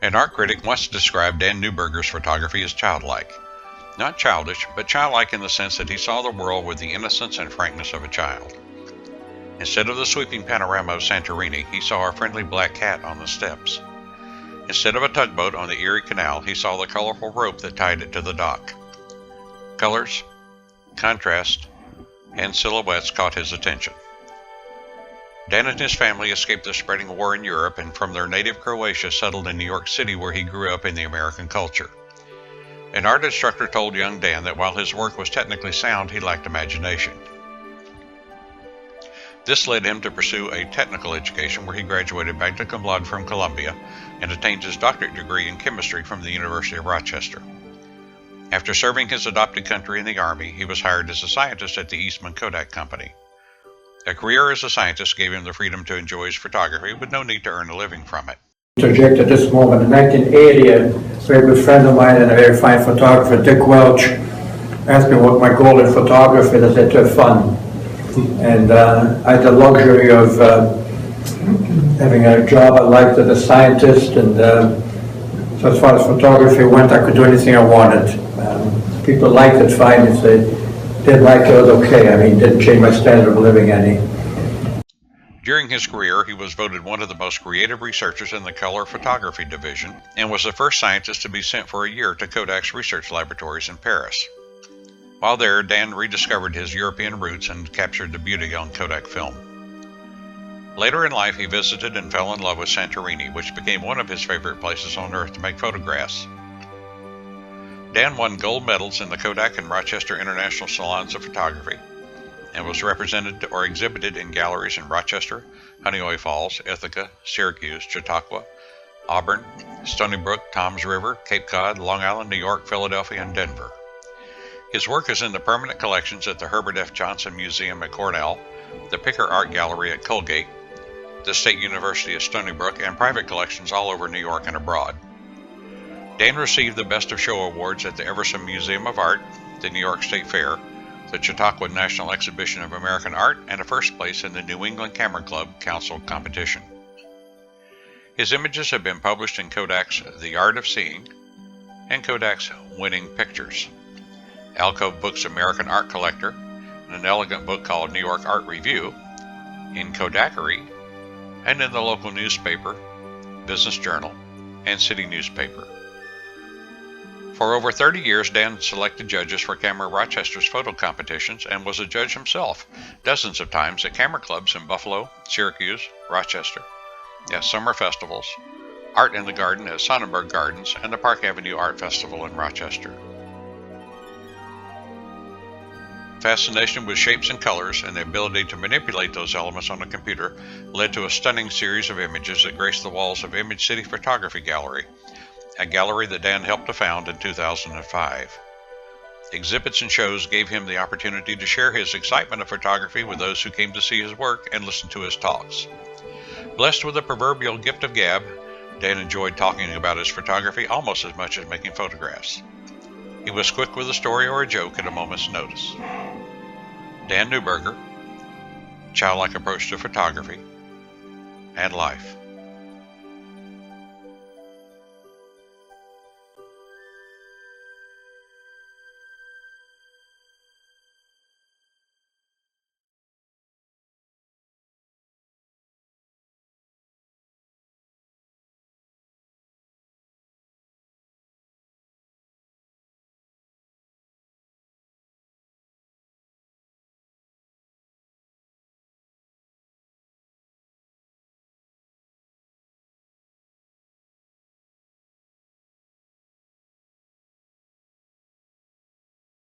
An art critic once described Dan Neuberger's photography as childlike. Not childish, but childlike in the sense that he saw the world with the innocence and frankness of a child. Instead of the sweeping panorama of Santorini, he saw a friendly black cat on the steps. Instead of a tugboat on the Erie Canal, he saw the colorful rope that tied it to the dock. Colors, contrast, and silhouettes caught his attention. Dan and his family escaped the spreading war in Europe and from their native Croatia settled in New York City, where he grew up in the American culture. An art instructor told young Dan that while his work was technically sound, he lacked imagination. This led him to pursue a technical education where he graduated magna cum laude from Columbia and attained his doctorate degree in chemistry from the University of Rochester. After serving his adopted country in the Army, he was hired as a scientist at the Eastman Kodak Company. A career as a scientist gave him the freedom to enjoy his photography with no need to earn a living from it. Interject at this moment. In 1980, a very good friend of mine and a very fine photographer, Dick Welch, asked me what my goal in photography is. I said to have fun. And I had the luxury of having a job I liked as a scientist, and so as far as photography went, I could do anything I wanted. People liked it fine. If they didn't like it, it was okay. I mean, it didn't change my standard of living any. During his career, he was voted one of the most creative researchers in the color photography division and was the first scientist to be sent for a year to Kodak's research laboratories in Paris. While there, Dan rediscovered his European roots and captured the beauty on Kodak film. Later in life, he visited and fell in love with Santorini, which became one of his favorite places on earth to make photographs. Dan won gold medals in the Kodak and Rochester International Salons of Photography and was represented or exhibited in galleries in Rochester, Honeoye Falls, Ithaca, Syracuse, Chautauqua, Auburn, Stony Brook, Toms River, Cape Cod, Long Island, New York, Philadelphia, and Denver. His work is in the permanent collections at the Herbert F. Johnson Museum at Cornell, the Picker Art Gallery at Colgate, the State University of Stony Brook, and private collections all over New York and abroad. Dan received the Best of Show awards at the Everson Museum of Art, the New York State Fair, the Chautauqua National Exhibition of American Art, and a first place in the New England Camera Club Council competition. His images have been published in Kodak's The Art of Seeing and Kodak's Winning Pictures, Alcove Books' American Art Collector, and an elegant book called New York Art Review, in Kodakery, and in the local newspaper, Business Journal, and City Newspaper. For over 30 years, Dan selected judges for Camera Rochester's photo competitions and was a judge himself dozens of times at camera clubs in Buffalo, Syracuse, Rochester, at summer festivals, Art in the Garden at Sonnenberg Gardens, and the Park Avenue Art Festival in Rochester. Fascination with shapes and colors and the ability to manipulate those elements on a computer led to a stunning series of images that grace the walls of Image City Photography Gallery, a gallery that Dan helped to found in 2005. Exhibits and shows gave him the opportunity to share his excitement of photography with those who came to see his work and listen to his talks. Blessed with the proverbial gift of gab, Dan enjoyed talking about his photography almost as much as making photographs. He was quick with a story or a joke at a moment's notice. Dan Neuberger, Childlike Approach to Photography and Life.